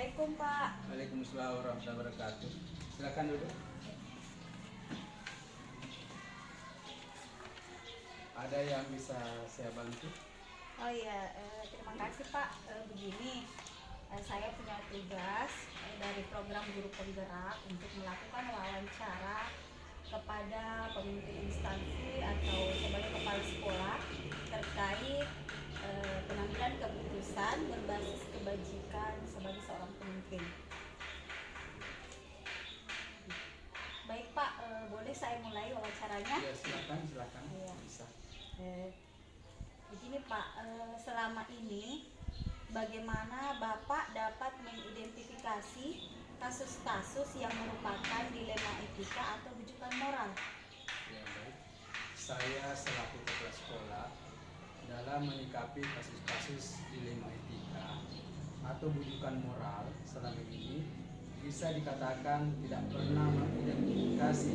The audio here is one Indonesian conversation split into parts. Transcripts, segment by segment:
Assalamualaikum Pak. Waalaikumsalam warahmatullahi wabarakatuh. Silakan duduk. Ada yang bisa saya bantu? Oh iya, terima kasih Pak. Begini, saya punya tugas dari program Guru Penggerak untuk melakukan wawancara kepada pemimpin instansi atau sebagai kepala sekolah terkait pengambilan keputusan berbasis kebajikan sebagai seorang pemimpin. Baik Pak, boleh saya mulai wawancaranya? Ya, silakan. Iya. Bisa. Begini Pak, selama ini bagaimana Bapak dapat mengidentifikasi kasus-kasus yang merupakan dilema etika atau rujukan moral? Ya, baik. Saya selaku kepala sekolah dalam menyikapi kasus-kasus dilema etika atau bujukan moral selama ini bisa dikatakan tidak pernah mengidentifikasi,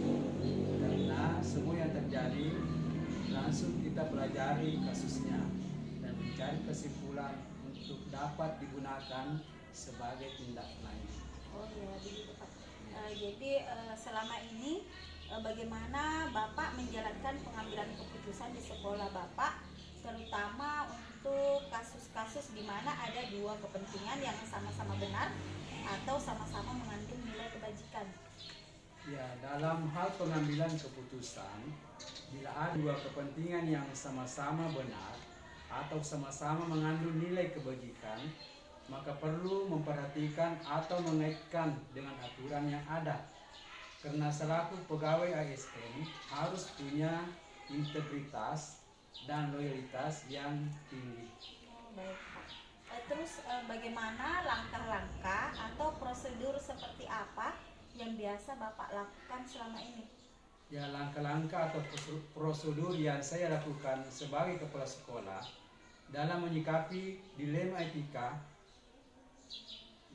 karena semua yang terjadi langsung kita pelajari kasusnya dan mencari kesimpulan untuk dapat digunakan sebagai tindak lanjut. Oh iya, begitu Pak. Jadi selama ini bagaimana Bapak menjalankan pengambilan keputusan di sekolah Bapak, terutama untuk kasus-kasus di mana ada dua kepentingan yang sama-sama benar atau sama-sama mengandung nilai kebajikan? Ya, dalam hal pengambilan keputusan, bila ada dua kepentingan yang sama-sama benar atau sama-sama mengandung nilai kebajikan, maka perlu memperhatikan atau mengaitkan dengan aturan yang ada. Karena selaku pegawai ASN harus punya integritas dan loyalitas yang tinggi. Oh, baik Pak. Terus bagaimana langkah-langkah atau prosedur seperti apa yang biasa Bapak lakukan selama ini? Ya, langkah-langkah atau prosedur yang saya lakukan sebagai kepala sekolah dalam menyikapi dilema etika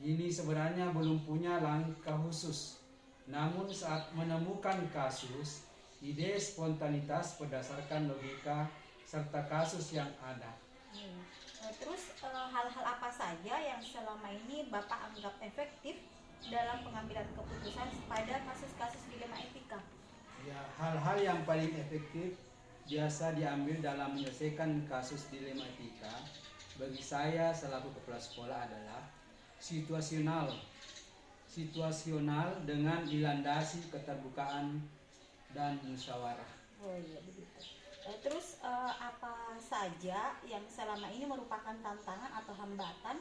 ini sebenarnya belum punya langkah khusus. Namun saat menemukan kasus, ide spontanitas berdasarkan logika serta kasus yang ada. Terus hal-hal apa saja yang selama ini Bapak anggap efektif dalam pengambilan keputusan pada kasus-kasus dilema etika? Ya, hal-hal yang paling efektif biasa diambil dalam menyelesaikan kasus dilema etika bagi saya selaku kepala sekolah adalah situasional dengan dilandasi keterbukaan dan musyawarah. Oh iya, begitu. Terus apa saja yang selama ini merupakan tantangan atau hambatan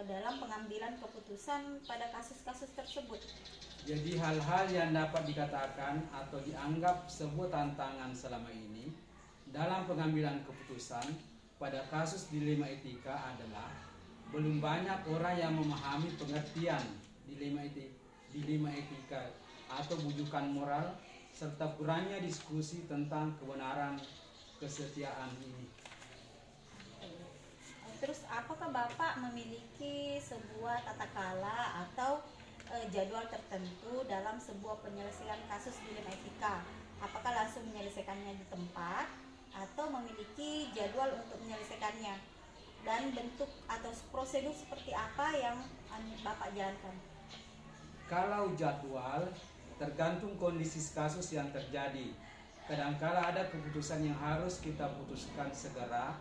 dalam pengambilan keputusan pada kasus-kasus tersebut? Jadi hal-hal yang dapat dikatakan atau dianggap sebuah tantangan selama ini dalam pengambilan keputusan pada kasus dilema etika adalah belum banyak orang yang memahami pengertian dilema etika atau bujukan moral, serta kurangnya diskusi tentang kebenaran kesetiaan ini. Terus apakah Bapak memiliki sebuah tata krala atau jadwal tertentu dalam sebuah penyelesaian kasus dilema etika? Apakah langsung menyelesaikannya di tempat atau memiliki jadwal untuk menyelesaikannya? Dan bentuk atau prosedur seperti apa yang Bapak jalankan? Kalau jadwal tergantung kondisi kasus yang terjadi. Kadangkala ada keputusan yang harus kita putuskan segera,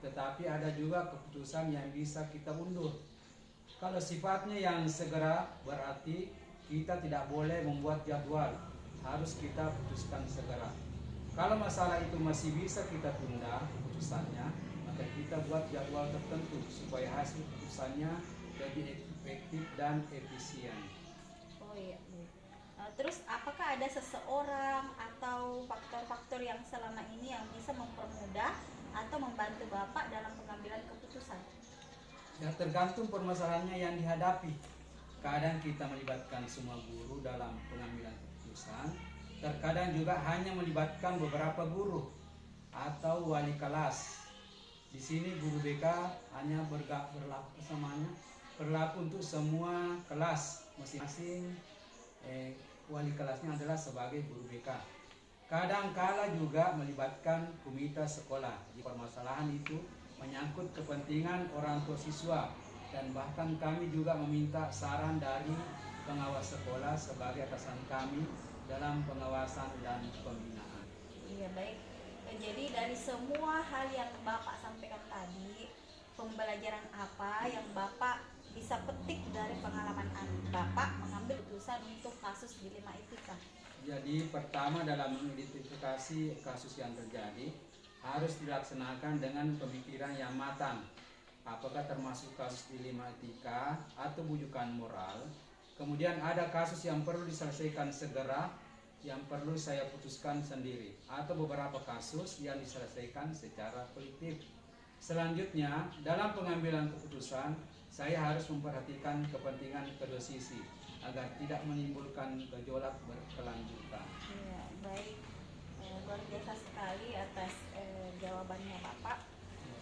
tetapi ada juga keputusan yang bisa kita undur. Kalau sifatnya yang segera berarti kita tidak boleh membuat jadwal, harus kita putuskan segera. Kalau masalah itu masih bisa kita tunda keputusannya, maka kita buat jadwal tertentu supaya hasil keputusannya lebih efektif dan efisien. Oh iya. Terus apakah ada seseorang atau faktor-faktor yang selama ini yang bisa mempermudah atau membantu Bapak dalam pengambilan keputusan? Ya, tergantung permasalahannya yang dihadapi. Kadang kita melibatkan semua guru dalam pengambilan keputusan, terkadang juga hanya melibatkan beberapa guru atau wali kelas. Di sini guru BK hanya berlaku untuk semua kelas, masing-masing wali kelasnya adalah sebagai guru BK. Kadang-kala juga melibatkan komite sekolah. Di permasalahan itu menyangkut kepentingan orang tua siswa dan bahkan kami juga meminta saran dari pengawas sekolah sebagai atasan kami dalam pengawasan dan pembinaan. Iya, baik. Jadi dari semua hal yang Bapak sampaikan tadi, pembelajaran apa yang Bapak bisa petik dari pengalaman Bapak mengambil keputusan untuk kasus dilema etika? Jadi pertama, dalam mengidentifikasi kasus yang terjadi harus dilaksanakan dengan pemikiran yang matang. Apakah termasuk kasus dilema etika atau bujukan moral? Kemudian ada kasus yang perlu diselesaikan segera, yang perlu saya putuskan sendiri, atau beberapa kasus yang diselesaikan secara kolektif. Selanjutnya, dalam pengambilan keputusan, saya harus memperhatikan kepentingan kedua sisi agar tidak menimbulkan gejolak berkelanjutan. Ya, baik. Luar biasa sekali atas jawabannya Bapak.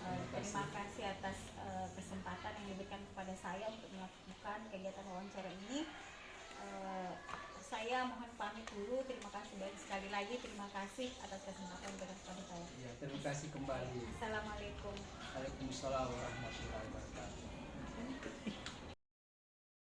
Terima kasih atas kesempatan yang diberikan kepada saya untuk melakukan kegiatan wawancara ini. Saya mohon pamit dulu. Terima kasih banyak sekali lagi. Terima kasih atas kesempatan yang diberikan kepada saya. Ya, terima kasih kembali. Assalamualaikum. Waalaikumsalam warahmatullahi wabarakatuh.